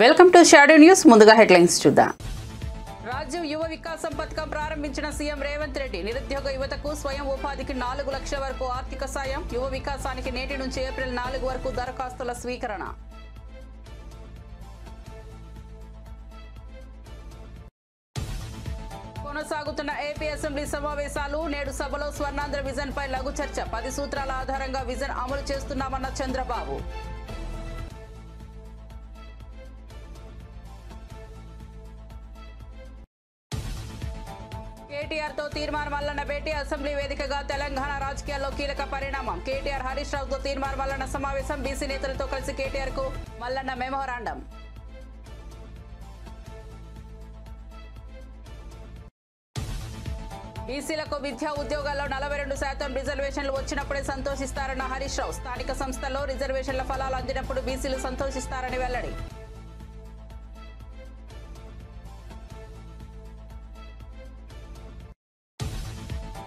Welcome to shadow news. ముందుగా headlines చూద్దాం. రాజ్యం యువ వికాసం పథకం ప్రారంభించిన సీఎం రేవంత్ రెడ్డి. నిరుద్యోగ యువతకు స్వయం ఉపాధికి 4 లక్షల వరకు ఆర్థిక సాయం. యువ వికాసానికి నేటి నుంచి ఏప్రిల్ 4 వరకు దరఖాస్తుల స్వీకరణ. కొనసాగుతున్న ఏపీ అసెంబ్లీ సమావేశాలు. నేడు సభలో స్వర్ణాంధ్ర విజన్ పై లఘు చర్చ. 10 సూత్రాల ఆధారంగా విజన్ అమలు చేస్తున్నామన్న చంద్రబాబు. కేటీఆర్ తో తీర్మార్ మల్లన్న భేటీ. అసెంబ్లీ వేదికగా తెలంగాణ రాజకీయాల్లో కీలక పరిణామం. కేటీఆర్ హరీష్ రావుతో తీర్మార్ మల్లన్న సమావేశం. బీసీ నేతలతో కలిసి కేటీఆర్ కు మల్లన్న మెమోరాండం. బీసీలకు విద్యా ఉద్యోగాల్లో 42% రిజర్వేషన్లు వచ్చినప్పుడే సంతోషిస్తారన్న హరీష్ రావు. స్థానిక సంస్థల్లో రిజర్వేషన్ల ఫలాలు అందినప్పుడు బీసీలు సంతోషిస్తారని వెల్లడి.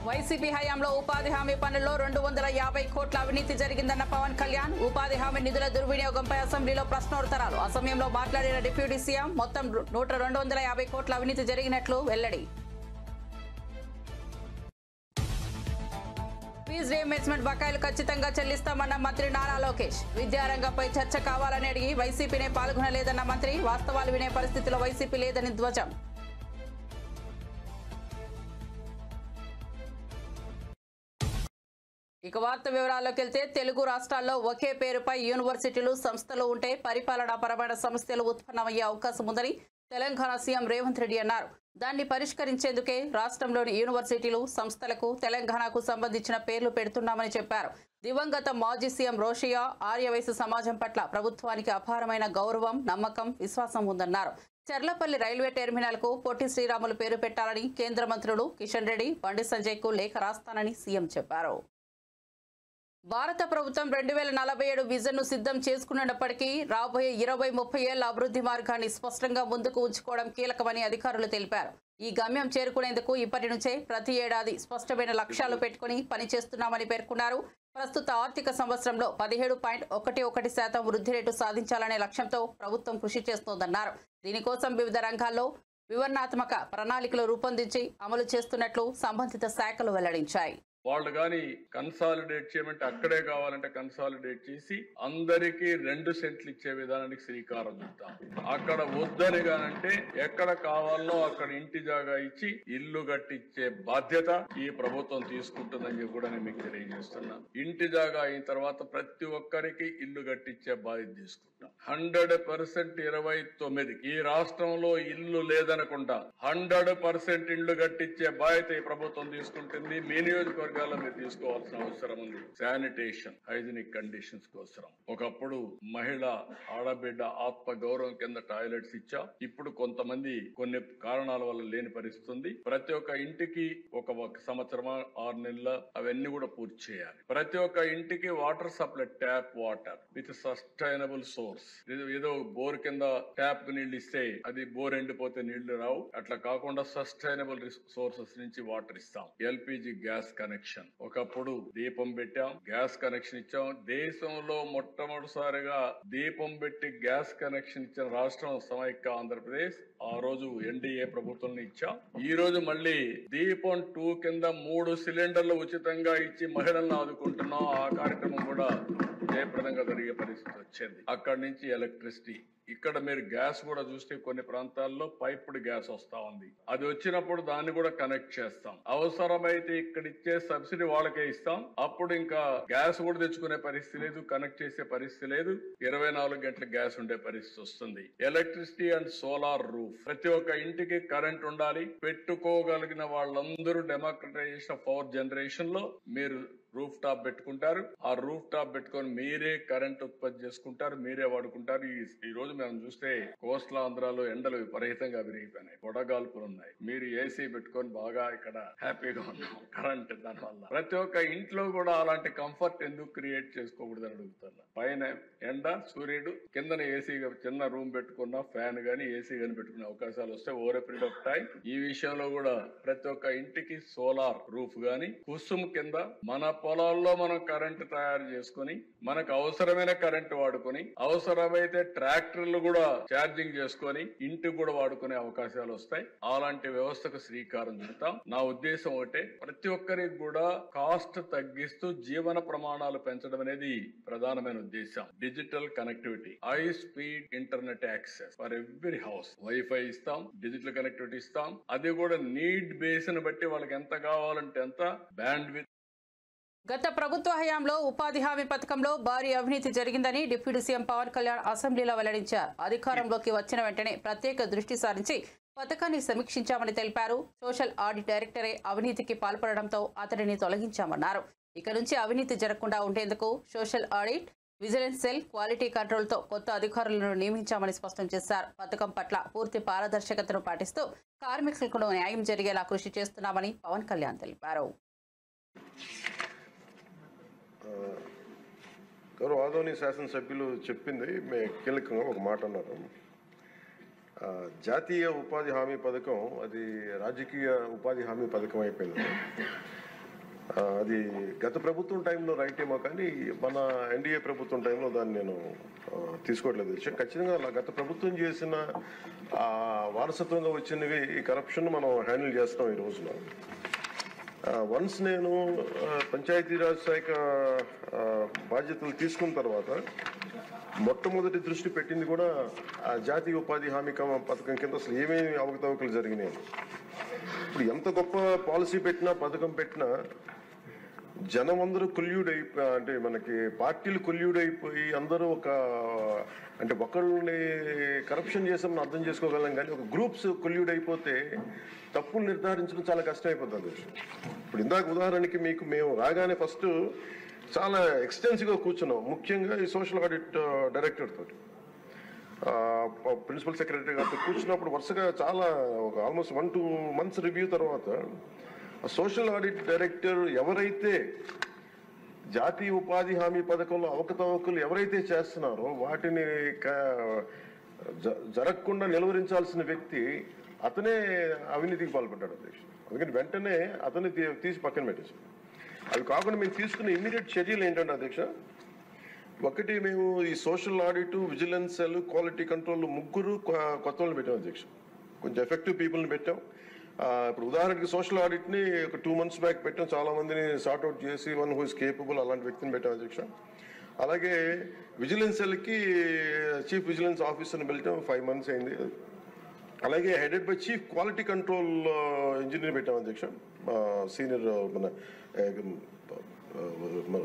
వైసీపీ హయాంలో ఉపాధి హామీ పనుల్లో 250 కోట్ల అవినీతి జరిగిందన్న పవన్ కళ్యాణ్. ఉపాధి హామీ నిధుల దుర్వినియోగంపై అసెంబ్లీలో ప్రశ్నోత్తరాలు. ఆ సమయంలో మాట్లాడిన డిప్యూటీ సీఎం మొత్తం 250 కోట్ల అవినీతి జరిగినట్లు వెల్లడి. ఫీజు రీయింబర్స్మెంట్ బకాయిలు ఖచ్చితంగా చెల్లిస్తామన్న మంత్రి నారా లోకేష్. విద్యారంగంపై చర్చ కావాలని అడిగి వైసీపీనే పాల్గొనలేదన్న మంత్రి. వాస్తవాలు వినే పరిస్థితిలో వైసీపీ లేదని ధ్వజం. ఇక వార్త వివరాల్లోకి వెళ్తే, తెలుగు రాష్ట్రాల్లో ఒకే పేరుపై యూనివర్సిటీలు సంస్థలు ఉంటే పరిపాలనాపరమైన సమస్యలు ఉత్పన్నమయ్యే అవకాశం ఉందని తెలంగాణ సీఎం రేవంత్ రెడ్డి అన్నారు. దాన్ని పరిష్కరించేందుకే రాష్ట్రంలోని యూనివర్సిటీలు సంస్థలకు తెలంగాణకు సంబంధించిన పేర్లు పెడుతున్నామని చెప్పారు. దివంగత మాజీ సీఎం రోషయ్య ఆర్యవైశ్య సమాజం పట్ల ప్రభుత్వానికి అపారమైన గౌరవం, నమ్మకం, విశ్వాసం ఉందన్నారు. చర్లపల్లి రైల్వే టెర్మినల్ కు పొట్టి శ్రీరాములు పేరు పెట్టాలని కేంద్ర మంత్రులు కిషన్ రెడ్డి, బండి సంజయ్ కు లేఖ రాస్తానని సీఎం చెప్పారు. భారత ప్రభుత్వం 2047 విజన్ ను సిద్ధం చేసుకున్నప్పటికీ రాబోయే 20-30 ఏళ్ల అభివృద్ధి మార్గాన్ని స్పష్టంగా ముందుకు ఉంచుకోవడం కీలకమని అధికారులు తెలిపారు. ఈ గమ్యం చేరుకునేందుకు ఇప్పటి నుంచే ప్రతి ఏడాది స్పష్టమైన లక్ష్యాలు పెట్టుకుని పనిచేస్తున్నామని పేర్కొన్నారు. ప్రస్తుత ఆర్థిక సంవత్సరంలో 17.11% వృద్ధి రేటు సాధించాలనే లక్ష్యంతో ప్రభుత్వం కృషి చేస్తోందన్నారు. దీనికోసం వివిధ రంగాల్లో వివరణాత్మక ప్రణాళికలు రూపొందించి అమలు చేస్తున్నట్లు సంబంధిత శాఖలు వెల్లడించాయి. వాళ్ళు కానీ కన్సాలిడేట్ చేయమంటే అక్కడే కావాలంటే కన్సాలిడేట్ చేసి అందరికీ 2 సెంట్లు ఇచ్చే విధానానికి శ్రీకారం చుట్టాం. అక్కడ వద్దని కానంటే ఎక్కడ కావాలో అక్కడ ఇంటి జాగా ఇచ్చి ఇల్లు కట్టించే బాధ్యత ఈ ప్రభుత్వం తీసుకుంటుందని చెప్పి కూడా నేను మీకు తెలియజేస్తున్నా. ఇంటి జాగా అయిన తర్వాత ప్రతి ఒక్కరికి ఇల్లు కట్టించే బాధ్యత తీసుకుంటాం. 100% 29 ఈ రాష్ట్రంలో ఇల్లు లేదనకుండా 100% ఇల్లు కట్టించే బాధ్యత ఈ ప్రభుత్వం తీసుకుంటుంది. మీ నియోజకవర్గం మీరు తీసుకోవాల్సిన అవసరం ఉంది. శానిటేషన్, హైజీనిక్ కండిషన్స్ కోసం ఒకప్పుడు మహిళ ఆడబిడ్డ ఆత్మ గౌరవం కింద టాయిలెట్స్ ఇచ్చా. ఇప్పుడు కొంతమంది కొన్ని కారణాల వల్ల లేని పరిస్థితుంది. ప్రతి ఒక్క ఇంటికి ఒక సంవత్సరమా 6 నెలల అవన్నీ కూడా పూర్తి చేయాలి. ప్రతి ఒక్క ఇంటికి water supply, tap water with sustainable source. ఏదో బోర్ కింద ట్యాప్ నీళ్లు ఇస్తే అది బోర్ ఎండిపోతే నీళ్లు రావు. అట్లా కాకుండా సస్టైనబుల్ సోర్సెస్ నుంచి వాటర్ ఇస్తాం. ఎల్పిజి గ్యాస్ కనెక్షన్, ఒకప్పుడు దీపం పెట్టాం, గ్యాస్ కనెక్షన్ ఇచ్చాం. దేశంలో మొట్టమొదటిసారిగా దీపం పెట్టి గ్యాస్ కనెక్షన్ ఇచ్చిన రాష్ట్రం సమైక్య ఆంధ్రప్రదేశ్. ఆ రోజు ఎన్డీఏ ప్రభుత్వం ఇచ్చాం. ఈ రోజు మళ్ళీ దీపం 2 కింద 3 సిలిండర్లు ఉచితంగా ఇచ్చి మహిళలను ఆదుకుంటున్నాం. ఆ కార్యక్రమం కూడా జయప్రదంగా జరిగే పరిస్థితి వచ్చింది. అక్కడి నుంచి ఎలక్ట్రిసిటీ. ఇక్కడ మీరు గ్యాస్ కూడా చూస్తే కొన్ని ప్రాంతాల్లో పైప్డ్ గ్యాస్ వస్తా ఉంది. అది వచ్చినప్పుడు దాన్ని కూడా కనెక్ట్ చేస్తాం. అవసరమైతే ఇక్కడ ఇచ్చే సబ్సిడీ వాళ్ళకే ఇస్తాం. అప్పుడు ఇంకా గ్యాస్ కూడా తెచ్చుకునే పరిస్థితి లేదు, కనెక్ట్ చేసే పరిస్థితి లేదు. 24 గంటల గ్యాస్ ఉండే పరిస్థితి వస్తుంది. Electricity and solar roof. ప్రతి ఒక్క ఇంటికి కరెంట్ ఉండాలి. పెట్టుకోగలిగిన వాళ్ళందరూ డెమోక్రటైజేషన్ ఆఫ్ పవర్ జనరేషన్ లో మీరు రూఫ్ టాప్ పెట్టుకుంటారు. ఆ రూఫ్ టాప్ పెట్టుకొని మీరే కరెంట్ ఉత్పత్తి చేసుకుంటారు, మీరే వాడుకుంటారు. ఈ రోజు మనం చూస్తే కోస్టల్ ఆంధ్రాలో ఎండలు విపరీతంగా పెరిగిపోయినాయి, వడగాల్పులు ఉన్నాయి. మీరు ఏసీ పెట్టుకొని బాగా ఇక్కడ హ్యాపీగా ఉన్నాం కరెంట్ దానివల్ల. ప్రతి ఒక్క ఇంట్లో కూడా అలాంటి కంఫర్ట్ ఎందుకు క్రియేట్ చేసుకోకూడదని అడుగుతున్నా. పైన ఎండ సూర్యుడు, కిందన ఏసీ చిన్న రూమ్ పెట్టుకున్న ఫ్యాన్ గానీ ఏసీ గానీ పెట్టుకునే అవకాశాలు వస్తే over a period of time ఈ విషయంలో కూడా ప్రతి ఒక్క ఇంటికి సోలార్ రూఫ్ గానీ కుసుమ్ కింద మన పొలాల్లో మనం కరెంటు తయారు చేసుకుని మనకు అవసరమైన కరెంటు వాడుకొని అవసరమైతే ట్రాక్టర్లు కూడా ఛార్జింగ్ చేసుకొని ఇంటికి కూడా వాడుకునే అవకాశాలు వస్తాయి. అలాంటి వ్యవస్థకు శ్రీకారం చుడతాం. నా ఉద్దేశం ఒకటే, ప్రతి ఒక్కరికి కూడా కాస్ట్ తగ్గిస్తూ జీవన ప్రమాణాలు పెంచడం అనేది ప్రధానమైన ఉద్దేశం. Digital connectivity, high speed internet access for every house, wifi ఇస్తాం, డిజిటల్ కనెక్టివిటీ ఇస్తాం. అది కూడా నీడ్ బేస్ ని బట్టి వాళ్ళకి ఎంత కావాలంటే ఎంత బ్యాండ్ విత్. గత ప్రభుత్వ హయాంలో ఉపాధి హామీ పథకంలో భారీ అవినీతి జరిగిందని డిప్యూటీ సీఎం పవన్ కళ్యాణ్ అసెంబ్లీలో వెల్లడించారు. అధికారంలోకి వచ్చిన వెంటనే ప్రత్యేక దృష్టి సారించి పథకాన్ని సమీక్షించామని తెలిపారు. సోషల్ ఆడిట్ డైరెక్టరే అవినీతికి పాల్పడడంతో అతడిని తొలగించామన్నారు. ఇక నుంచి అవినీతి జరగకుండా ఉండేందుకు social audit, vigilance cell, quality కంట్రోల్తో కొత్త అధికారులను నియమించామని స్పష్టం చేశారు. పథకం పట్ల పూర్తి పారదర్శకతను పాటిస్తూ కార్మికులకు న్యాయం జరిగేలా కృషి చేస్తున్నామని పవన్ కళ్యాణ్ తెలిపారు. గౌరవ ఆదోని శాసనసభ్యులు చెప్పింది కీలకంగా ఒక మాట అన్నారు. జాతీయ ఉపాధి హామీ పథకం అది రాజకీయ ఉపాధి హామీ పథకం అయిపోయింది. అది గత ప్రభుత్వం టైంలో రైట్ ఏమో కానీ మన ఎన్డీఏ ప్రభుత్వం టైంలో దాన్ని నేను తీసుకోవట్లేదు. ఖచ్చితంగా గత ప్రభుత్వం చేసిన వారసత్వంగా వచ్చినవి ఈ కరప్షన్ మనం హ్యాండిల్ చేస్తాం ఈ రోజున. వన్స్ నేను పంచాయతీరాజ్ శాఖ బాధ్యతలు తీసుకున్న తర్వాత మొట్టమొదటి దృష్టి పెట్టింది కూడా ఆ జాతీయ ఉపాధి హామీ పథకం కింద అసలు ఏమేమి అవకతవకలు జరిగినాయి. ఇప్పుడు ఎంత గొప్ప పాలసీ పెట్టినా పథకం పెట్టినా జనం అందరూ అంటే మనకి పార్టీలు కొల్యూడైపోయి అందరూ అంటే ఒకళ్ళని కరప్షన్ చేసామని అర్థం చేసుకోగలం, కానీ ఒక గ్రూప్స్ కొల్యూడైపోతే తప్పులు నిర్ధారించడం చాలా కష్టమైపోతుంది. ఇప్పుడు ఇందాక ఉదాహరణకి మేము రాగానే ఫస్ట్ చాలా ఎక్స్టెన్సివ్గా కూర్చున్నాం, ముఖ్యంగా ఈ సోషల్ ఆడిట్ డైరెక్టర్ తోటి, ప్రిన్సిపల్ సెక్రటరీ గారితో కూర్చున్నప్పుడు వరుసగా చాలా ఆల్మోస్ట్ 1-2 months రివ్యూ తర్వాత సోషల్ ఆడిట్ డైరెక్టర్ ఎవరైతే జాతీయ ఉపాధి హామీ పథకంలో అవకతవకలు ఎవరైతే చేస్తున్నారో వాటిని జరగకుండా నిలువరించాల్సిన వ్యక్తి అతనే అవినీతికి పాల్పడ్డాడు అధ్యక్షుడు. అందుకని వెంటనే అతన్ని తీసి పక్కన పెట్టేశాం. అవి కాకుండా మేము తీసుకున్న ఇమ్మీడియట్ చర్యలు ఏంటంటే అధ్యక్ష, ఒకటి మేము ఈ social audit, vigilance cell, quality control 3 కొత్త వాళ్ళని పెట్టాం అధ్యక్ష. కొంచెం ఎఫెక్టివ్ పీపుల్ని పెట్టాం. ఇప్పుడు ఉదాహరణకి సోషల్ ఆడిట్ని ఒక 2 months బ్యాక్ పెట్టాం, చాలా మందిని సార్ట్అవుట్ చేసి వన్ హూ ఇస్ కేపబుల్ అలాంటి వ్యక్తిని పెట్టాం అధ్యక్ష. అలాగే విజిలెన్స్ సెల్కి చీఫ్ విజిలెన్స్ ఆఫీసర్ని పెట్టాం, 5 months అయింది. అలాగే headed by chief quality control engineer పెట్టాం అధ్యక్ష, సీనియర్ మన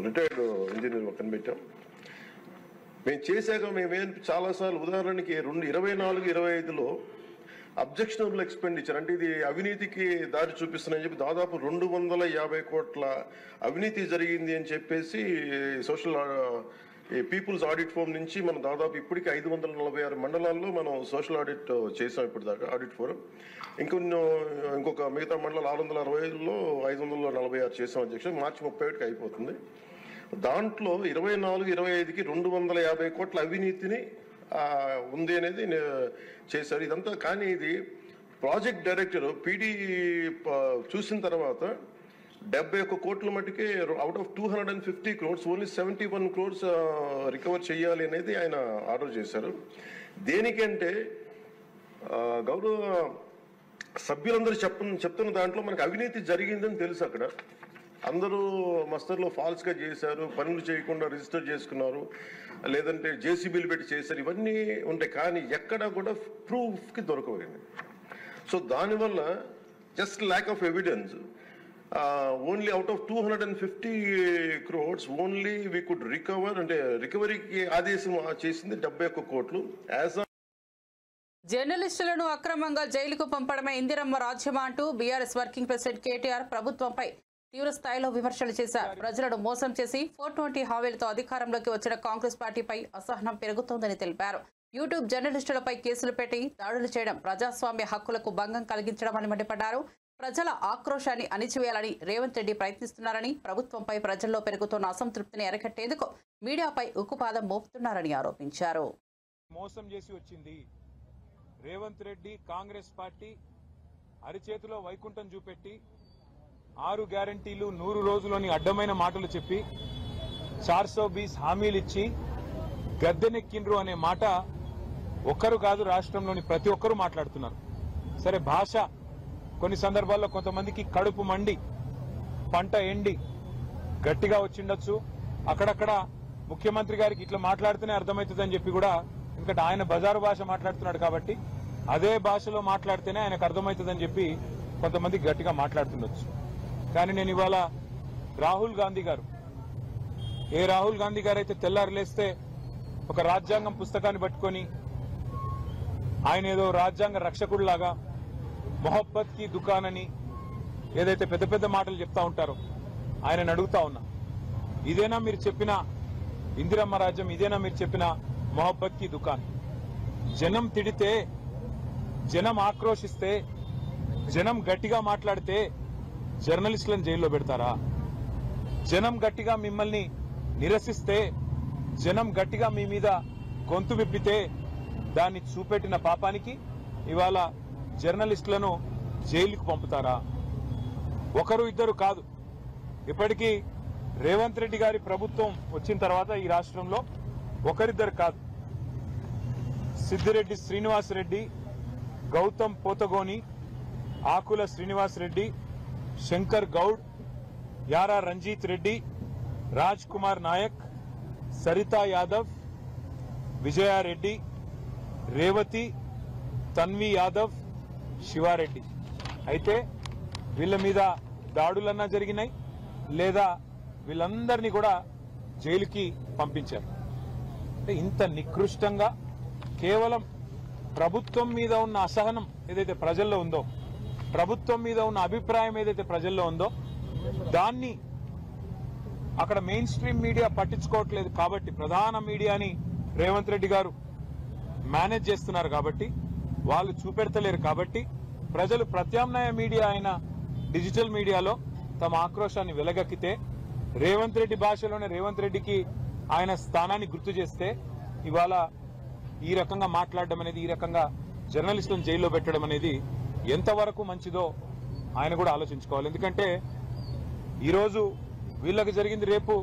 రిటైర్డ్ ఇంజనీర్ ఒకరిని పెట్టాం. మేము చేశాక మేమేం చాలాసార్లు ఉదాహరణకి 2024-25లో అబ్జెక్షనబుల్ ఎక్స్పెండిచర్ అంటే ఇది అవినీతికి దారి చూపిస్తున్నాయని చెప్పి దాదాపు 250 కోట్ల అవినీతి జరిగింది అని చెప్పేసి సోషల్ పీపుల్స్ ఆడిట్ ఫోరం నుంచి మనం దాదాపు ఇప్పటికీ 546 మండలాల్లో మనం సోషల్ ఆడిట్ చేసాం ఇప్పటిదాకా ఆడిట్ ఫోరం. ఇంకొక మిగతా మండలాలు 665లో 546 చేసాం అధ్యక్ష. మార్చి 31కి అయిపోతుంది. దాంట్లో 24-25కి 250 కోట్ల అవినీతిని ఉంది అనేది చేశారు. ఇదంతా కానీ ఇది ప్రాజెక్ట్ డైరెక్టర్ పీడీ చూసిన తర్వాత 71 కోట్ల మటుకే out of 250 crores only 71 crores recover చేయాలి అనేది ఆయన ఆర్డర్ చేశారు. దేనికంటే గౌరవ సభ్యులందరూ చెప్తున్న దాంట్లో మనకు అవినీతి జరిగిందని తెలుసు. అక్కడ అందరూ మస్తర్లో ఫాల్స్గా చేశారు, పనులు చేయకుండా రిజిస్టర్ చేసుకున్నారు, లేదంటే జేసీబీలు పెట్టి చేశారు, ఇవన్నీ ఉంటాయి. కానీ ఎక్కడ కూడా ప్రూఫ్కి దొరకలేదు. సో దానివల్ల just lack of evidence only out of 250 crores only we could recover, అంటే రికవరీకి ఆదేశం చేసింది 71 కోట్లు. జర్నలిస్టులను అక్రమంగా జైలుకు పంపడమే ఇందిరమ్మ రాజ్యమా అంటూ బీఆర్ఎస్ వర్కింగ్ ప్రెసిడెంట్ కేటీఆర్ ప్రభుత్వంపై తీవ్ర స్థాయిలో విమర్శలు చేశారు. ప్రజలను మోసం చేసి 420 హామీలతో అధికారంలోకి వచ్చిన కాంగ్రెస్ పార్టీపై అసహనం పెరుగుతోందని తెలిపారు. యూట్యూబ్ జర్నలిస్టులపై కేసులు పెట్టి దాడులు చేయడం ప్రజాస్వామ్య హక్కులకు భంగం కలిగించడం అని మండిపడ్డారు. ప్రజల ఆక్రోశాన్ని అణిచివేయాలని రేవంత్ రెడ్డి ప్రయత్నిస్తున్నారని, ప్రభుత్వంపై ప్రజల్లో పెరుగుతున్న అసంతృప్తిని అరికట్టేందుకు మీడియాపై ఉక్కుపాదం మోపుతున్నారని ఆరోపించారు. మోసం చేసి వచ్చింది రేవంత్ రెడ్డి కాంగ్రెస్ పార్టీ అరిచేతిలో వైకుంఠం చూపెట్టి 6 గ్యారంటీలు 100 రోజులని అడ్డమైన మాటలు చెప్పి 420 హామీలు ఇచ్చి గద్దెనెక్కిండ్రు అనే మాట ఒక్కరు కాదు, రాష్ట్రంలోని ప్రతి ఒక్కరూ మాట్లాడుతున్నారు. సరే, భాష కొన్ని సందర్భాల్లో కొంతమందికి కడుపు మండి పంట ఎండి గట్టిగా వచ్చిండొచ్చు. అక్కడక్కడ ముఖ్యమంత్రి గారికి ఇట్లా మాట్లాడితేనే అర్థమవుతుందని చెప్పి కూడా, ఎందుకంటే ఆయన బజారు భాష మాట్లాడుతున్నాడు కాబట్టి అదే భాషలో మాట్లాడితేనే ఆయనకు అర్థమవుతుందని చెప్పి కొంతమంది గట్టిగా మాట్లాడుతుండొచ్చు. కానీ నేను ఇవాళ రాహుల్ గాంధీ గారు అయితే తెల్లారు లేస్తే ఒక రాజ్యాంగం పుస్తకాన్ని పట్టుకొని ఆయన ఏదో రాజ్యాంగ రక్షకుడిలాగా మొహబ్బత్ కి దుకాన్ అని ఏదైతే పెద్ద పెద్ద మాటలు చెప్తా ఉంటారో ఆయనను అడుగుతా ఉన్నా, ఇదేనా మీరు చెప్పిన ఇందిరమ్మ రాజ్యం? ఇదేనా మీరు చెప్పిన మొహబ్బత్ కి దుకాన్? జనం తిడితే, జనం ఆక్రోశిస్తే, జనం గట్టిగా మాట్లాడితే జర్నలిస్టులను జైల్లో పెడతారా? జనం గట్టిగా మిమ్మల్ని నిరసిస్తే, జనం గట్టిగా మీ మీద గొంతు విప్పితే దాన్ని చూపెట్టిన పాపానికి ఇవాళ జర్నలిస్టులను జైలుకు పంపుతారా? ఒకరు ఇద్దరు కాదు, ఇప్పటికీ రేవంత్ రెడ్డి గారి ప్రభుత్వం వచ్చిన తర్వాత ఈ రాష్ట్రంలో ఒకరిద్దరు కాదు, సిద్దిరెడ్డి శ్రీనివాసరెడ్డి, గౌతమ్ పోతగోని, ఆకుల శ్రీనివాసరెడ్డి, శంకర్ గౌడ్, యారా రంజిత్ రెడ్డి, రాజ్ కుమార్ నాయక్, సరితా యాదవ్, విజయారెడ్డి, రేవతి, తన్వి యాదవ్, శివారెడ్డి. అయితే వీళ్ళ మీద దాడులన్నా జరిగినాయి, లేదా వీళ్ళందరినీ కూడా జైలుకి పంపించారు. అంటే ఇంత నికృష్టంగా కేవలం ప్రభుత్వం మీద ఉన్న అసహనం ఏదైతే ప్రజల్లో ఉందో, ప్రభుత్వం మీద ఉన్న అభిప్రాయం ఏదైతే ప్రజల్లో ఉందో, దాన్ని అక్కడ మెయిన్ స్ట్రీమ్ మీడియా పట్టించుకోవట్లేదు కాబట్టి, ప్రధాన మీడియాని రేవంత్ రెడ్డి గారు మేనేజ్ చేస్తున్నారు కాబట్టి, వాళ్ళు చూపెడతలేరు కాబట్టి, ప్రజలు ప్రత్యామ్నాయ మీడియా అయిన డిజిటల్ మీడియాలో తమ ఆక్రోశాన్ని వెలగక్కితే, రేవంత్ రెడ్డి భాషలోనే రేవంత్ రెడ్డికి ఆయన స్థానాన్ని గుర్తు చేస్తే, ఇవాళ ఈ రకంగా మాట్లాడడం అనేది, ఈ రకంగా జర్నలిస్టులను జైల్లో పెట్టడం అనేది ఎంతవరకు మంచిదో ఆయన కూడా ఆలోచించుకోవాలి. ఎందుకంటే ఈరోజు వీళ్ళకి జరిగింది రేపు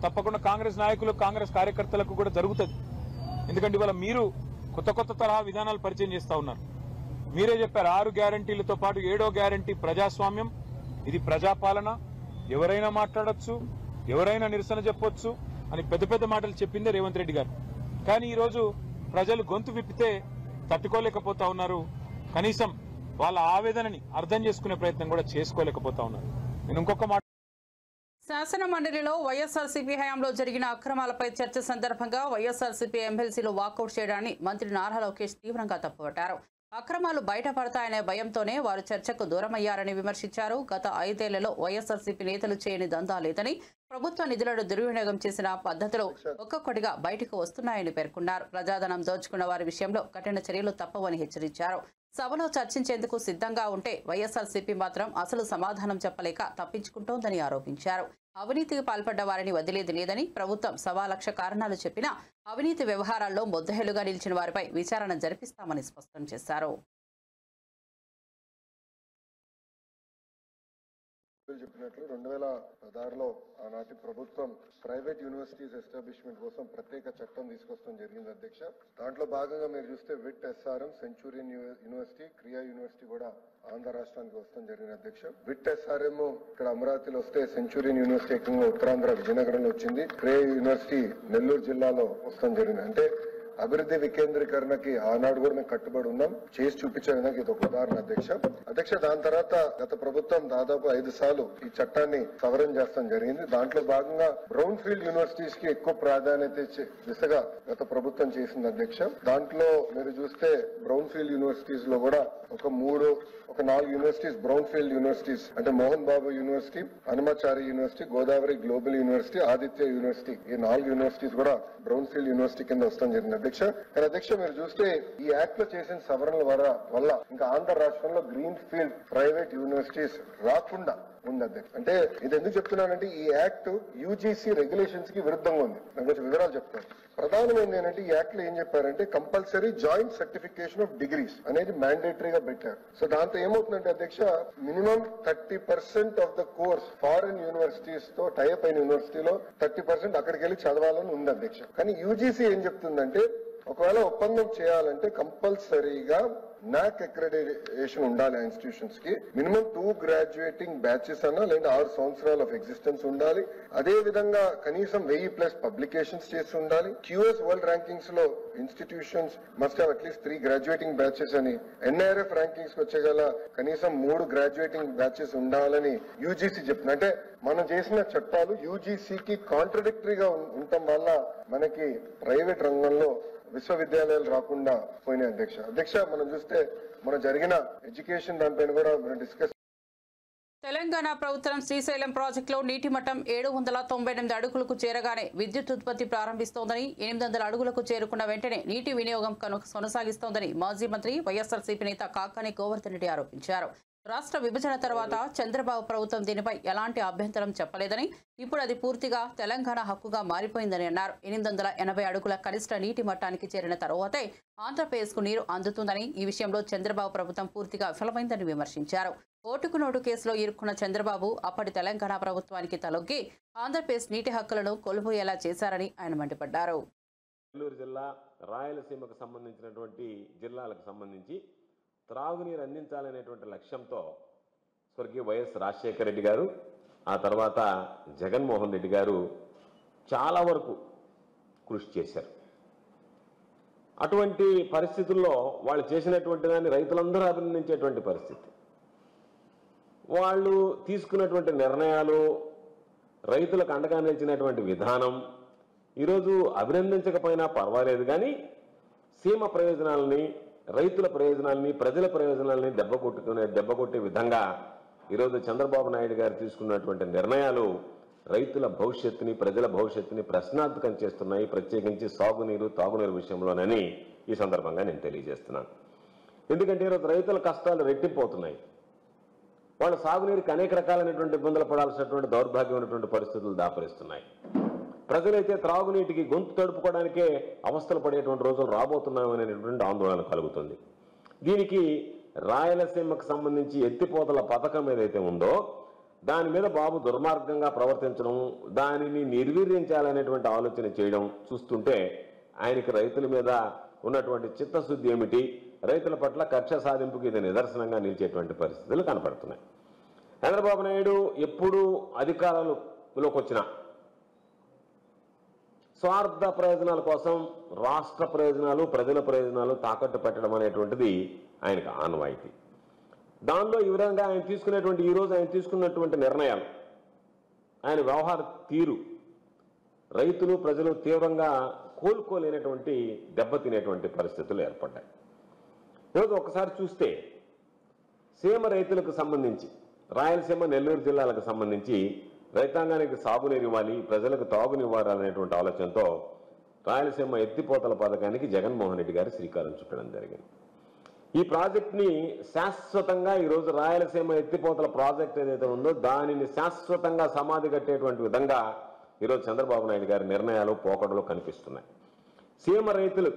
తప్పకుండా కాంగ్రెస్ నాయకులు, కాంగ్రెస్ కార్యకర్తలకు కూడా జరుగుతుంది. ఎందుకంటే ఇవాళ మీరు కొత్త కొత్త తరహా విధానాలు పరిచయం చేస్తా ఉన్నారు. మీరే చెప్పారు 6 గ్యారంటీలతో పాటు 7వ గ్యారంటీ ప్రజాస్వామ్యం, ఇది ప్రజాపాలన, ఎవరైనా మాట్లాడొచ్చు, ఎవరైనా నిరసన చెప్పొచ్చు అని పెద్ద పెద్ద మాటలు చెప్పిందే రేవంత్ రెడ్డి గారు. కానీ ఈరోజు ప్రజలు గొంతు విప్పితే తట్టుకోలేకపోతా ఉన్నారు, కనీసం వాళ్ళ ఆవేదనని అర్థం చేసుకునే ప్రయత్నం కూడా చేసుకోలేకపోతా ఉన్నారు. నేను ఇంకొక మాట, శాసన మండలిలో వైఎస్ఆర్సీపీ హయాంలో జరిగిన అక్రమాలపై చర్చ సందర్భంగా వైఎస్ఆర్సీపీ ఎమ్మెల్సీలు వాకౌట్ చేయడాన్ని మంత్రి నారా లోకేష్ తీవ్రంగా తప్పుపట్టారు. అక్రమాలు బయటపడతాయనే భయంతోనే వారు చర్చకు దూరమయ్యారని విమర్శించారు. గత 5 ఏళ్లలో వైఎస్ఆర్సీపీ నేతలు చేయని దందా లేదని, ప్రభుత్వ నిధులను దుర్వినియోగం చేసిన పద్ధతులు ఒక్కొక్కటిగా బయటకు వస్తున్నాయని పేర్కొన్నారు. ప్రజాధనం దోచుకున్న వారి విషయంలో కఠిన చర్యలు తప్పవని హెచ్చరించారు. సభలో చర్చించేందుకు సిద్ధంగా ఉంటే వైఎస్ఆర్సీపీ మాత్రం అసలు సమాధానం చెప్పలేక తప్పించుకుంటోందని ఆరోపించారు. అవినీతికి పాల్పడ్డ వారిని వదిలేది లేదని, ప్రభుత్వం 1,00,000 కారణాలు చెప్పినా అవినీతి వ్యవహారాల్లో ముద్దహెలుగా నిలిచిన వారిపై విచారణ జరిపిస్తామని స్పష్టం చేశారు. చెప్పినట్లు 2016లో ఆనాటి ప్రభుత్వం ప్రైవేట్ యూనివర్సిటీస్ ఎస్టాబ్లిష్మెంట్ కోసం ప్రత్యేక చట్టం తీసుకొస్తాం జరిగింది అధ్యక్ష. దాంట్లో భాగంగా మీరు చూస్తే విట్ ఎస్ఆర్ఎం, సెంచూరియన్ యూనివర్సిటీ, క్రియా యూనివర్సిటీ కూడా ఆంధ్ర రాష్ట్రానికి వస్తాం జరిగింది అధ్యక్ష. విట్ ఎస్ఆర్ఎం ఇక్కడ అమరావతిలో వస్తే, సెంచూరియన్ యూనివర్సిటీ ఏకంగా ఉత్తరాంధ్ర విజయనగరంలో వచ్చింది, క్రియా యూనివర్సిటీ నెల్లూరు జిల్లాలో వస్తాం జరిగింది. అంటే అభివృద్ధి వికేంద్రీకరణకి ఆనాడు కూడా మేము కట్టుబడి ఉన్నాం, చేసి చూపించడానికి ఇది ఒక ఉదాహరణ అధ్యక్ష. దాని తర్వాత గత ప్రభుత్వం దాదాపు 5 సార్లు ఈ చట్టాన్ని సవరణ చేస్తాం జరిగింది. దాంట్లో భాగంగా బ్రౌన్ ఫీల్డ్ యూనివర్సిటీస్ కి ఎక్కువ ప్రాధాన్యత ఇచ్చే దిశగా గత ప్రభుత్వం చేసింది అధ్యక్ష. దాంట్లో మీరు చూస్తే బ్రౌన్ ఫీల్డ్ యూనివర్సిటీస్ లో కూడా ఒక 4 యూనివర్సిటీస్ బ్రౌన్ ఫీల్డ్ యూనివర్సిటీస్ అంటే Mohan Babu university, Hanumachari university, Godavari global university, Aditya university, ఈ 4 యూనివర్సిటీస్ కూడా బ్రౌన్ ఫీల్డ్ యూనివర్సిటీ కింద వస్తాం జరిగింది అధ్యక్ష. కానీ అధ్యక్ష మీరు చూస్తే ఈ యాక్ట్ లో చేసిన సవరణల వల్ల ఇంకా ఆంధ్ర రాష్ట్రంలో గ్రీన్ ఫీల్డ్ ప్రైవేట్ యూనివర్సిటీస్ రాకుండా ఉంది అధ్యక్ష. అంటే ఇది ఎందుకు చెప్తున్నానంటే ఈ యాక్ట్ యూజీసీ రెగ్యులేషన్స్ కి విరుద్ధంగా ఉంది. నేను కొంచెం వివరాలు చెప్తాను. ప్రధానమైనది ఏంటంటే ఈ యాక్ట్ లో ఏం చెప్పారంటే compulsory joint certification of degrees అనేది మ్యాండేటరీగా పెట్టారు. సో దాంతో ఏమవుతుందంటే అధ్యక్ష, minimum 30% of the course foreign universities తో టైప్ అయిన యూనివర్సిటీలో 30% అక్కడికి వెళ్ళి చదవాలని ఉంది అధ్యక్ష. కానీ యూజీసీ ఏం చెప్తుందంటే ఒకవేళ ఒప్పందం చేయాలంటే కంపల్సరీగా NAC అక్రెడిటేషన్ ఉండాలి ఆ ఇన్స్టిట్యూషన్స్ కి. మినిమం 2 గ్రాడ్యుయేటింగ్ బ్యాచెస్ అన్నా లేదా 6 సంవత్సరాలు ఆఫ్ ఎగ్జిస్టెన్స్ ఉండాలి. అదే విధంగా కనీసం 1000+ పబ్లికేషన్స్ చేసి ఉండాలి. QS వరల్డ్ ర్యాంకింగ్స్ లో institutions must have at least 3 graduating batches అని, NIRF ర్యాంకింగ్స్ కి వచ్చేగల కనీసం 3 గ్రాడ్యుయేటింగ్ బ్యాచెస్ ఉండాలని యూజీసీ చెప్తుంది. అంటే మనం చేసిన చట్టాలు యూజీసీకి కాంట్రడిక్టరీగా ఉండటం వల్ల మనకి ప్రైవేట్ రంగంలో విశ్వవిద్యాలయాలు రాకుండా పోయినాయి అధ్యక్ష. మనం చూస్తే మన జరిగిన ఎడ్యుకేషన్ దానిపైన కూడా మనం డిస్కస్. తెలంగాణ ప్రభుత్వం శ్రీశైలం ప్రాజెక్టులో నీటి మట్టం 798 అడుగులకు చేరగానే విద్యుత్ ఉత్పత్తి ప్రారంభిస్తోందని, 800 అడుగులకు చేరుకున్న వెంటనే నీటి వినియోగం కొనసాగిస్తోందని మాజీ మంత్రి వైఎస్ఆర్సీపీ నేత కాకాని గోవర్ధన్ రెడ్డి ఆరోపించారు. రాష్ట్ర విభజన తర్వాత చంద్రబాబు ప్రభుత్వం దీనిపై ఎలాంటి అభ్యంతరం చెప్పలేదని, ఇప్పుడు అది పూర్తిగా తెలంగాణ హక్కుగా మారిపోయిందని అన్నారు. 880 అడుగుల కనిష్ట నీటి మట్టానికి చేరిన తరువాతే ఆంధ్రప్రదేశ్కు నీరు అందుతుందని, ఈ విషయంలో చంద్రబాబు ప్రభుత్వం పూర్తిగా విఫలమైందని విమర్శించారు. ఓటుకు నోటు కేసులో ఇరుక్కున్న చంద్రబాబు అప్పటి తెలంగాణ ప్రభుత్వానికి తలొగ్గి ఆంధ్రప్రదేశ్ నీటి హక్కులను కోల్పోయేలా చేశారని ఆయన మండిపడ్డారు. నెల్లూరు జిల్లా రాయలసీమకు సంబంధించినటువంటి జిల్లాలకు సంబంధించి త్రాగునీరు అందించాలనేటువంటి లక్ష్యంతో స్వర్గీయ వైఎస్ రాజశేఖర రెడ్డి గారు, ఆ తర్వాత జగన్మోహన్ రెడ్డి గారు చాలా వరకు కృషి చేశారు. అటువంటి పరిస్థితుల్లో వాళ్ళు చేసినటువంటి దాన్ని రైతులందరూ అభినందించేటువంటి పరిస్థితి. వాళ్ళు తీసుకున్నటువంటి నిర్ణయాలు, రైతులకు అండగా నిలిచినటువంటి విధానం ఈరోజు అభినందించకపోయినా పర్వాలేదు, కానీ సీమ ప్రయోజనాలని, రైతుల ప్రయోజనాలని, ప్రజల ప్రయోజనాలని దెబ్బకొట్టే విధంగా ఈరోజు చంద్రబాబు నాయుడు గారు తీసుకున్నటువంటి నిర్ణయాలు రైతుల భవిష్యత్తుని, ప్రజల భవిష్యత్తుని ప్రశ్నార్థకం చేస్తున్నాయి, ప్రత్యేకించి సాగునీరు, తాగునీరు విషయంలోనని ఈ సందర్భంగా నేను తెలియజేస్తున్నాను. ఎందుకంటే ఈరోజు రైతుల కష్టాలు రెట్టిపోతున్నాయి. వాళ్ళు సాగునీరుకి అనేక రకాలైనటువంటి ఇబ్బందులు పడాల్సినటువంటి దౌర్భాగ్యమైనటువంటి పరిస్థితులు దాపరిస్తున్నాయి. ప్రజలైతే త్రాగునీటికి గొంతు తడుపుకోవడానికే అవస్థలు పడేటువంటి రోజులు రాబోతున్నాయనేటువంటి ఆందోళన కలుగుతుంది. దీనికి రాయలసీమకు సంబంధించి ఎత్తిపోతల పథకం ఏదైతే ఉందో దాని మీద బాబు దుర్మార్గంగా ప్రవర్తించడం, దానిని నిర్వీర్యించాలనేటువంటి ఆలోచన చేయడం చూస్తుంటే ఆయనకి రైతుల మీద ఉన్నటువంటి చిత్తశుద్ధి ఏమిటి, రైతుల పట్ల కక్ష సాధింపుకి ఇది నిదర్శనంగా నిలిచేటువంటి పరిస్థితులు కనపడుతున్నాయి. చంద్రబాబు నాయుడు ఎప్పుడు అధికారంలోకి వచ్చినా స్వార్థ ప్రయోజనాల కోసం రాష్ట్ర ప్రయోజనాలు, ప్రజల ప్రయోజనాలు తాకట్టు పెట్టడం అనేటువంటిది ఆయనకు ఆనవాయితీ. దానిలో ఈ విధంగా ఆయన తీసుకునేటువంటి, ఈరోజు ఆయన తీసుకున్నటువంటి నిర్ణయాలు, ఆయన వ్యవహార తీరు రైతులు, ప్రజలు తీవ్రంగా కోలుకోలేనటువంటి, దెబ్బతినేటువంటి పరిస్థితులు ఏర్పడ్డాయి. ఈరోజు ఒకసారి చూస్తే సీమ రైతులకు సంబంధించి, రాయలసీమ, నెల్లూరు జిల్లాలకు సంబంధించి రైతాంగానికి సాగునీరు ఇవ్వాలి, ప్రజలకు తాగునివ్వాలనేటువంటి ఆలోచనతో రాయలసీమ ఎత్తిపోతల పథకానికి జగన్మోహన్ రెడ్డి గారు శ్రీకారం చుట్టడం జరిగింది. ఈ ప్రాజెక్ట్ని శాశ్వతంగా ఈరోజు రాయలసీమ ఎత్తిపోతల ప్రాజెక్ట్ ఏదైతే ఉందో దానిని శాశ్వతంగా సమాధి కట్టేటువంటి విధంగా ఈరోజు చంద్రబాబు నాయుడు గారి నిర్ణయాలు, పోకడలు కనిపిస్తున్నాయి. సీమ రైతులు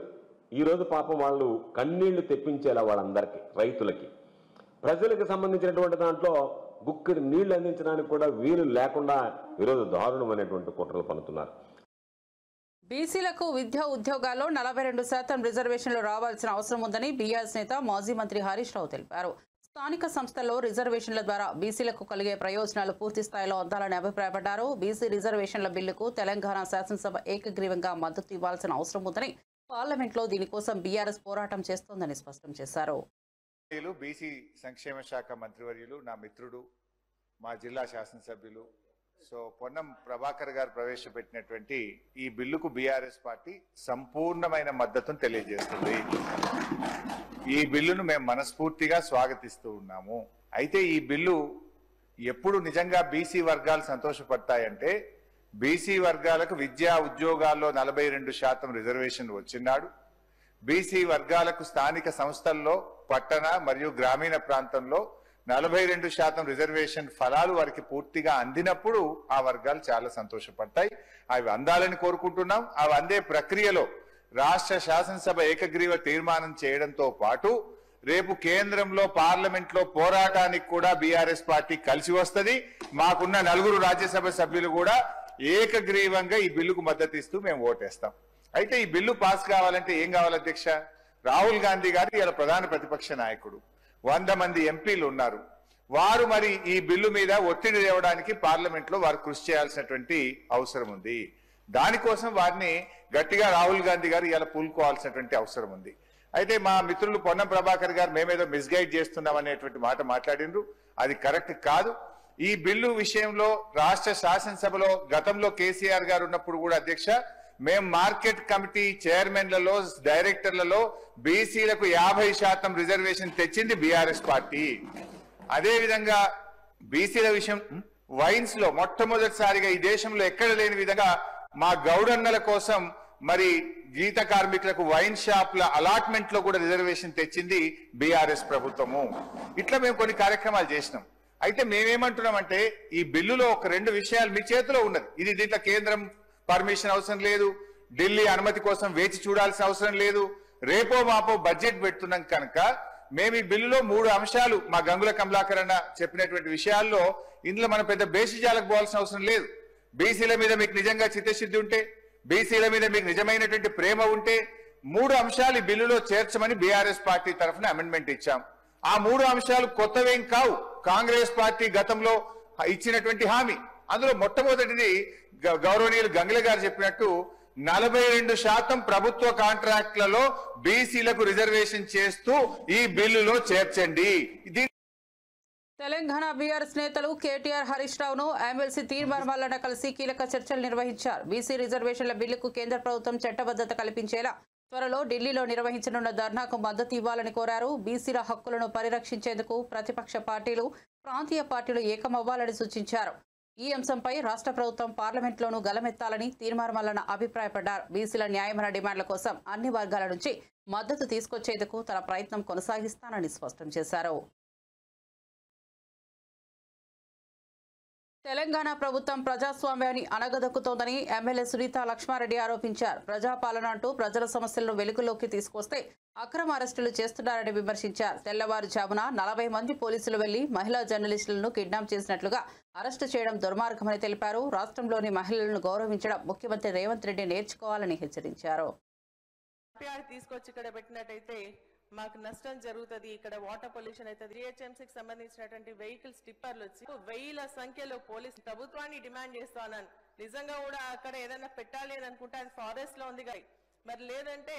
ఈరోజు పాపం వాళ్ళు కన్నీళ్లు తెప్పించేలా వాళ్ళందరికీ, రైతులకి, ప్రజలకు సంబంధించినటువంటి దాంట్లో గుక్కిడి నీళ్లు అందించడానికి కూడా వీలు లేకుండా ఈరోజు దారుణమైనటువంటి కుట్రలు పన్నుతున్నారు. బీసీలకు విద్యా ఉద్యోగాల్లో 42% రిజర్వేషన్లు రావాల్సిన అవసరం ఉందని బీఆర్ఎస్ నేత మాజీ మంత్రి హరీష్ రావు తెలిపారు. స్థానిక సంస్థల్లో రిజర్వేషన్ల ద్వారా బీసీలకు కలిగే ప్రయోజనాలు పూర్తి స్థాయిలో అందాలని అభిప్రాయపడ్డారు. బీసీ రిజర్వేషన్ల బిల్లుకు తెలంగాణ శాసనసభ ఏకగ్రీవంగా మద్దతు ఇవ్వాల్సిన అవసరం ఉందని, పార్లమెంట్లో దీనికోసం బీఆర్ఎస్ పోరాటం చేస్తోందని స్పష్టం చేశారు. బీసీ సంక్షేమ శాఖ మంత్రివర్యులు, నా మిత్రుడు, మా జిల్లా శాసనసభ్యులు పొన్నం ప్రభాకర్ గారు ప్రవేశపెట్టినటువంటి ఈ బిల్లుకు బీఆర్ఎస్ పార్టీ సంపూర్ణమైన మద్దతును తెలియజేస్తుంది. ఈ బిల్లును మేము మనస్ఫూర్తిగా స్వాగతిస్తూ ఉన్నాము. అయితే ఈ బిల్లు ఎప్పుడు నిజంగా బీసీ వర్గాలు సంతోషపడతాయంటే, బీసీ వర్గాలకు విద్యా ఉద్యోగాల్లో 42% రిజర్వేషన్ వచ్చినాడు, బీసీ వర్గాలకు స్థానిక సంస్థల్లో పట్టణ మరియు గ్రామీణ ప్రాంతంలో 42% రిజర్వేషన్ ఫలాలు వారికి పూర్తిగా అందినప్పుడు ఆ వర్గాలు చాలా సంతోషపడతాయి. అవి అందాలని కోరుకుంటున్నాం. అవి అందే ప్రక్రియలో రాష్ట్ర శాసనసభ ఏకగ్రీవ తీర్మానం చేయడంతో పాటు రేపు కేంద్రంలో పార్లమెంట్ లో పోరాటానికి కూడా బీఆర్ఎస్ పార్టీ కలిసి వస్తుంది. మాకున్న 4 రాజ్యసభ సభ్యులు కూడా ఏకగ్రీవంగా ఈ బిల్లుకు మద్దతు ఇస్తూ మేము ఓటేస్తాం. అయితే ఈ బిల్లు పాస్ కావాలంటే ఏం కావాలి అధ్యక్ష? రాహుల్ గాంధీ గారు ఇలా ప్రధాన ప్రతిపక్ష నాయకుడు, 100 మంది ఎంపీలు ఉన్నారు. వారు మరి ఈ బిల్లు మీద ఒత్తిడి తేవడానికి పార్లమెంట్ లో వారు కృషి చేయాల్సినటువంటి అవసరం ఉంది. దానికోసం వారిని గట్టిగా రాహుల్ గాంధీ గారు ఇలా పూనుకోవాల్సినటువంటి అవసరం ఉంది. అయితే మా మిత్రులు పొన్నం ప్రభాకర్ గారు మేమేదో మిస్గైడ్ చేస్తున్నాం అనేటువంటి మాట మాట్లాడినరు. అది కరెక్ట్ కాదు. ఈ బిల్లు విషయంలో రాష్ట్ర శాసనసభలో గతంలో కేసీఆర్ గారు ఉన్నప్పుడు కూడా అధ్యక్ష మేము మార్కెట్ కమిటీ చైర్మన్లలో డైరెక్టర్లలో బీసీలకు 50% రిజర్వేషన్ తెచ్చింది బీఆర్ఎస్ పార్టీ. అదే విధంగా బీసీల విషయం వైన్స్ లో మొట్టమొదటిసారిగా ఈ దేశంలో ఎక్కడ లేని విధంగా మా గౌడన్నల కోసం మరి గీత కార్మికులకు వైన్ షాప్ల అలాట్మెంట్ లో కూడా రిజర్వేషన్ తెచ్చింది బీఆర్ఎస్ ప్రభుత్వము. ఇట్లా మేము కొన్ని కార్యక్రమాలు చేసినాం. అయితే మేమేమంటున్నామంటే ఈ బిల్లులో ఒక 2 విషయాలు మీ చేతిలో ఉన్నది. ఇది దీంట్లో కేంద్రం పర్మిషన్ అవసరం లేదు, ఢిల్లీ అనుమతి కోసం వేచి చూడాల్సిన అవసరం లేదు. రేపో మాపో బడ్జెట్ పెడుతున్నాం కనుక మేము ఈ బిల్లులో 3 అంశాలు మా గంగుల కమలాకర్ అన్న చెప్పినటువంటి విషయాల్లో ఇందులో మనం పెద్ద బేసిజాలకు పోవాల్సిన అవసరం లేదు. బీసీల మీద మీకు నిజంగా చిత్తశుద్ధి ఉంటే, బీసీల మీద మీకు నిజమైనటువంటి ప్రేమ ఉంటే 3 అంశాలు ఈ బిల్లులో చేర్చమని బీఆర్ఎస్ పార్టీ తరఫున అమెండ్మెంట్ ఇచ్చాం. ఆ 3 అంశాలు కొత్తవేం కావు, కాంగ్రెస్ పార్టీ గతంలో ఇచ్చినటువంటి హామీ. అందులో మొట్టమొదటిది గౌరవనీయులు గంగుల గారు చెప్పినట్టు 42% ప్రభుత్వ కాంట్రాక్ట్లలో బీసీలకు రిజర్వేషన్ చేస్తూ ఈ బిల్లులో చేర్చండి. తెలంగాణ బీఆర్ఎస్ నేతలు కేటీఆర్, హరీష్ రావును ఎమ్మెల్సీ తీర్మానాలను కలిసి కీలక చర్చలు నిర్వహించారు. బీసీ రిజర్వేషన్ల బిల్లుకు కేంద్ర ప్రభుత్వం చట్టబద్ధత కల్పించేలా త్వరలో ఢిల్లీలో నిర్వహించనున్న ధర్నాకు మద్దతు ఇవ్వాలని కోరారు. బీసీల హక్కులను పరిరక్షించేందుకు ప్రతిపక్ష పార్టీలు, ప్రాంతీయ పార్టీలు ఏకమవ్వాలని సూచించారు. ఈ అంశంపై రాష్ట్ర ప్రభుత్వం పార్లమెంట్లోనూ గలమెత్తాలని తీర్మానాలను అభిప్రాయపడ్డారు. బీసీల న్యాయమైన డిమాండ్ల కోసం అన్ని వర్గాల నుంచి మద్దతు తీసుకొచ్చేందుకు తన ప్రయత్నం కొనసాగిస్తానని స్పష్టం చేశారు. తెలంగాణ ప్రభుత్వం ప్రజాస్వామ్యాన్ని అణగదొక్కుతోందని ఎమ్మెల్యే సునీత లక్ష్మారెడ్డి ఆరోపించారు. ప్రజాపాలన అంటూ ప్రజల సమస్యలను వెలుగులోకి తీసుకొస్తే అక్రమ అరెస్టులు చేస్తున్నారని విమర్శించారు. తెల్లవారుజామున 40 మంది పోలీసులు వెళ్లి మహిళా జర్నలిస్టులను కిడ్నాప్ చేసినట్లుగా అరెస్టు చేయడం దుర్మార్గమని తెలిపారు. రాష్ట్రంలోని మహిళలను గౌరవించడం ముఖ్యమంత్రి రేవంత్ రెడ్డి నేర్చుకోవాలని హెచ్చరించారు. తీసుకొచ్చి ఇక్కడ పెట్టినట్టయితే మాకు నష్టం జరుగుతుంది. ఇక్కడ వాటర్ పొల్యూషన్ అవుతుంది. జిహెచ్ఎంసీకి సంబంధించినటువంటి వెహికల్స్ టిప్పర్లు వచ్చి 1000ల సంఖ్యలో పోలీసు ప్రభుత్వాన్ని డిమాండ్ చేస్తున్నాను. నిజంగా కూడా అక్కడ ఏదైనా పెట్టాలి అని అనుకుంటే అది ఫారెస్ట్ లో ఉంది కానీ మరి లేదంటే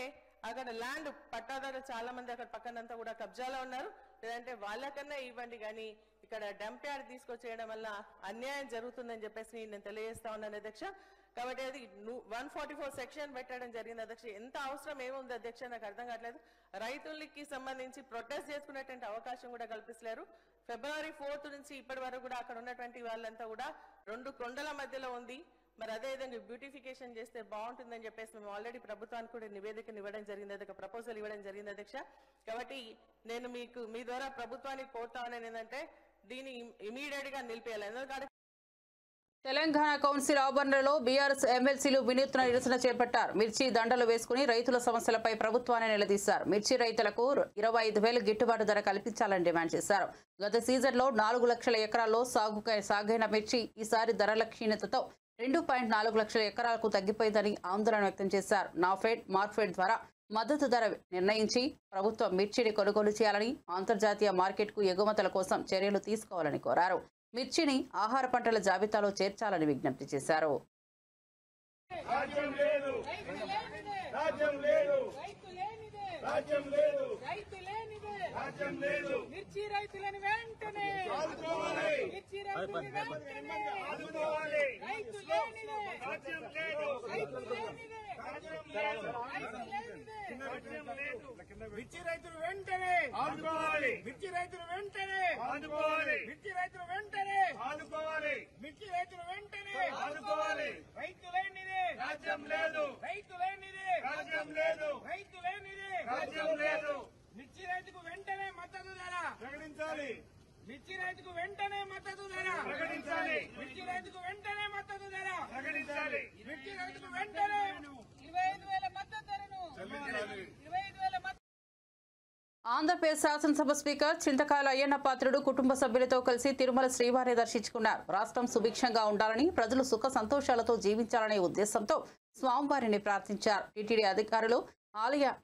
అక్కడ ల్యాండ్ పట్టాదారులు చాలా మంది అక్కడ పక్కనంతా కూడా కబ్జాలో ఉన్నారు. లేదంటే వాళ్ళకన్నా ఇవ్వండి కానీ ఇక్కడ డంప్ యార్డ్ తీసుకొచ్చేయడం వల్ల అన్యాయం జరుగుతుందని చెప్పేసి నేను తెలియజేస్తా ఉన్నాను అధ్యక్ష. కాబట్టి అది 144 సెక్షన్ పెట్టడం జరిగింది అధ్యక్ష. ఎంత అవసరం ఏముంది అధ్యక్ష నాకు అర్థం కావట్లేదు. రైతులకి సంబంధించి ప్రొటెస్ట్ చేసుకునేటువంటి అవకాశం కూడా కల్పిస్తలేరు. ఫిబ్రవరి 4th నుంచి ఇప్పటి వరకు కూడా అక్కడ ఉన్నటువంటి వాళ్ళంతా కూడా 2 కొండల మధ్యలో ఉంది. మరి అదేవిధంగా బ్యూటిఫికేషన్ చేస్తే బాగుంటుందని చెప్పేసి మేము ఆల్రెడీ ప్రభుత్వానికి కూడా నివేదికను ఇవ్వడం జరిగింది అధ్యక్ష, ప్రపోజల్ ఇవ్వడం జరిగింది అధ్యక్ష. కాబట్టి నేను మీ ద్వారా ప్రభుత్వానికి కోరుతా ఉన్నాను ఏంటంటే దీన్ని ఇమీడియట్ గా నిలిపేయాలి. ఎందుకంటే తెలంగాణ కౌన్సిల్ ఆవరణలో బీఆర్ఎస్ ఎమ్మెల్సీలు వినూత్న నిరసన చేపట్టారు. మిర్చి దండలు వేసుకుని రైతుల సమస్యలపై ప్రభుత్వాన్ని నిలదీశారు. మిర్చి రైతులకు 25,000 గిట్టుబాటు ధర కల్పించాలని డిమాండ్ చేశారు. గత సీజన్లో 4 లక్షల ఎకరాల్లో సాగైన మిర్చి ఈసారి ధరల క్షీణతతో 2.4 లక్షల ఎకరాలకు తగ్గిపోయిందని ఆందోళన వ్యక్తం చేశారు. నాఫెడ్, మార్క్ఫెడ్ ద్వారా మద్దతు ధర నిర్ణయించి ప్రభుత్వం మిర్చిని కొనుగోలు చేయాలని, అంతర్జాతీయ మార్కెట్కు ఎగుమతుల కోసం చర్యలు తీసుకోవాలని కోరారు. మిర్చిని ఆహార పంటల జాబితాలో చేర్చాలని విజ్ఞప్తి చేశారు. మిర్చి రైతులు వెంటనే ఆదుకోవాలి. మిర్చి రైతులు వెంటనే ఆదుకోవాలి. మిర్చి రైతులు వెంటనే ఆదుకోవాలి. మిర్చి రైతులు వెంటనే ఆదుకోవాలి. రైతు లేనిదే రాజ్యం లేదు. రైతు లేనిదే రాజ్యం లేదు. రైతు లేనిదే రాజ్యం లేదు. మిర్చి రైతుకు వెంటనే మద్దతు ధర ప్రకటించాలి. మద్దతు ధర ప్రకటించాలి. మిర్చి రైతులు వెంటనే 25,000 మద్దతు ధరను చెల్లించాలి. 25,000 ఆంధ్రప్రదేశ్ శాసనసభ స్పీకర్ చింతకాయల అయ్యన్న పాత్రుడు కుటుంబ సభ్యులతో కలిసి తిరుమల శ్రీవారిని దర్శించుకున్నారు. రాష్ట్రం సుభిక్షంగా ఉండాలని, ప్రజలు సుఖ సంతోషాలతో జీవించాలనే ఉద్దేశంతో స్వామివారిని ప్రార్థించారు. టీటీడీ అధికారులు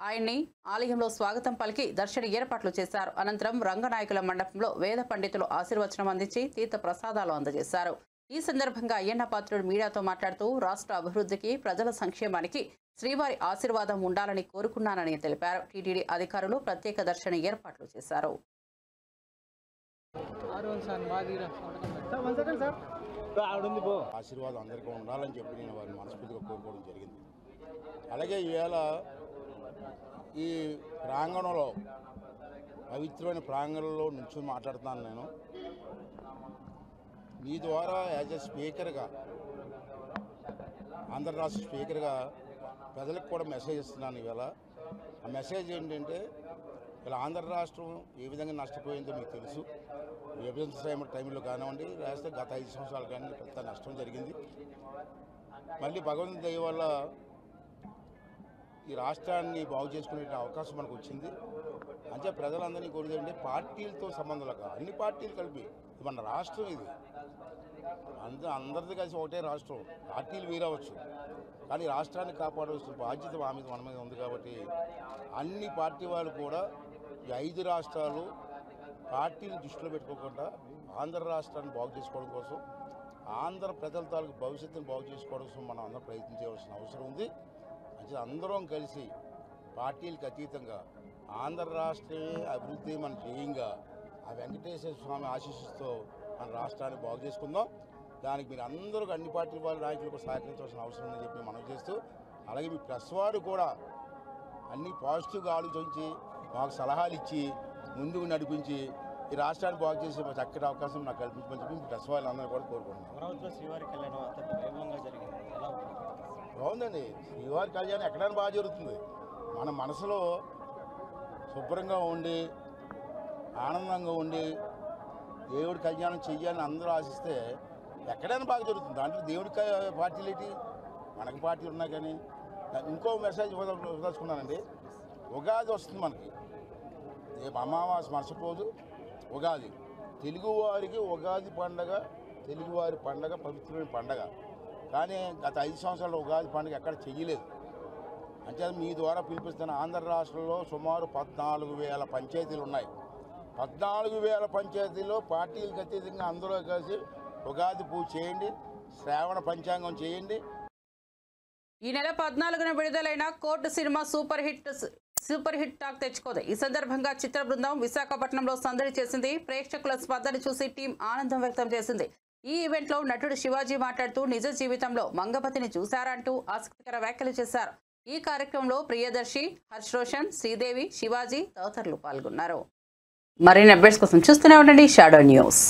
ఆయన్ని ఆలయంలో స్వాగతం పలికి దర్శన ఏర్పాట్లు చేశారు. అనంతరం రంగనాయకుల మండపంలో వేద పండితులు ఆశీర్వచనం అందించి తీర్థ ప్రసాదాలు అందజేశారు. ఈ సందర్భంగా అయ్యన్న పాత్రుడు మీడియాతో మాట్లాడుతూ రాష్ట్ర అభివృద్ధికి, ప్రజల సంక్షేమానికి శ్రీవారి ఆశీర్వాదం ఉండాలని కోరుకున్నానని తెలిపారు. టీటీడీ అధికారులు ప్రత్యేక దర్శన ఏర్పాట్లు చేశారు. ఆశీర్వాదం అందరికీ ఉండాలని చెప్పి నేను వారిని మనస్ఫూర్తిగా కోరుకోవడం జరిగింది. అలాగే ఈవేళ ఈ ప్రాంగణంలో, పవిత్రమైన ప్రాంగణంలో నుంచి మాట్లాడుతున్నాను. నేను మీ ద్వారా యాజ్ ఎ స్పీకర్గా, ఆంధ్ర రాష్ట్ర స్పీకర్గా ప్రజలకు కూడా మెసేజ్ ఇస్తున్నాను. ఈవేళ ఆ మెసేజ్ ఏంటంటే, ఇలా ఆంధ్ర రాష్ట్రం ఏ విధంగా నష్టపోయిందో మీకు తెలుసు. విభజన టైంలో కానివ్వండి, రాష్ట్ర గత 5 సంవత్సరాలు కానీ పెద్ద నష్టం జరిగింది. మళ్ళీ భగవంతుని దయ వల్ల ఈ రాష్ట్రాన్ని బాగు చేసుకునే అవకాశం మనకు వచ్చింది. అంటే ప్రజలందరినీ కోరేదంటే పార్టీలతో సంబంధం లేక అన్ని పార్టీలు కలిపి మన రాష్ట్రం ఇది, అందరిది కలిసి ఒకటే రాష్ట్రం. పార్టీలు వేరవచ్చు, కానీ రాష్ట్రాన్ని కాపాడవలసిన బాధ్యత మన మీద ఉంది. కాబట్టి అన్ని పార్టీ వాళ్ళు కూడా ఈ 5 రాష్ట్రాలు పార్టీని దృష్టిలో పెట్టుకోకుండా ఆంధ్ర రాష్ట్రాన్ని బాగు చేసుకోవడం కోసం, ఆంధ్ర ప్రజల తాలూకు భవిష్యత్తును బాగు చేసుకోవడం కోసం మనం అందరం ప్రయత్నం చేయవలసిన అవసరం ఉంది. అంటే అందరం కలిసి పార్టీలకు అతీతంగా ఆంధ్ర రాష్ట్రమే అభివృద్ధి మన ధ్యేయంగా ఆ వెంకటేశ్వర స్వామి ఆశీస్సుతో మన రాష్ట్రాన్ని బాగు చేసుకుందాం. దానికి మీరు అందరూ అన్ని పార్టీల వాళ్ళ నాయకులకు సహకరించవలసిన అవసరం ఉందని చెప్పి మనం చేస్తూ, అలాగే మీ ప్రెస్ వారు కూడా అన్ని పాజిటివ్గా ఆలోచించి మాకు సలహాలు ఇచ్చి ముందుకు నడిపించి ఈ రాష్ట్రాన్ని బాగు చేసే చక్కటి అవకాశం నాకు కల్పించమని చెప్పి ప్రెస్ వాళ్ళందరూ కూడా కోరుకుంటున్నాను. శ్రీవారి కళ్యాణం అత్యంత వైభవంగా జరిగింది. బాగుందండి. శ్రీవారి కళ్యాణం ఎక్కడైనా బాగా జరుగుతుంది. మన మనసులో శుభ్రంగా ఉండి, ఆనందంగా ఉండి, దేవుడి కళ్యాణం చెయ్యాలని అందరూ ఆశిస్తే ఎక్కడైనా బాగా జరుగుతుంది. దాంట్లో దేవుడి పార్టీలు ఏంటి, మనకు పార్టీలు ఉన్నాయి. కానీ ఇంకో మెసేజ్ వదలుచుకున్నానండి. ఉగాది వస్తుంది మనకి, అమావాస్య మరుసటి రోజు ఉగాది. తెలుగువారికి ఉగాది పండగ, తెలుగువారి పండగ పవిత్రమైన పండగ. కానీ గత 5 సంవత్సరాల ఉగాది పండుగ ఎక్కడ చెయ్యలేదు. అంటే మీ ద్వారా పిలిపిస్తున్న ఆంధ్ర రాష్ట్రంలో సుమారు 14,000 పంచాయతీలు ఉన్నాయి. 14,000 పంచాయతీల్లో పార్టీలకు అతీతంగా అందరూ కలిసి ఉగాది పూజ చేయండి, శ్రావణ పంచాంగం చేయండి. ఈ నెల 14న విడుదలైన court cinema super hit talk తెచ్చుకోదు. ఈ సందర్భంగా చిత్ర బృందం విశాఖపట్నంలో సందడి చేసింది. ప్రేక్షకుల స్పందన చూసి టీం ఆనందం వ్యక్తం చేసింది. ఈ ఈవెంట్లో నటుడు శివాజీ మాట్లాడుతూ నిజ జీవితంలో మంగపతిని చూశారంటూ ఆసక్తికర వ్యాఖ్యలు చేశారు. ఈ కార్యక్రమంలో ప్రియదర్శి, హర్ష్ రోషన్, శ్రీదేవి, శివాజీ తదితరులు పాల్గొన్నారు. మరిన్ని అప్డేట్స్ కోసం చూస్తూనే ఉండండి షాడో న్యూస్.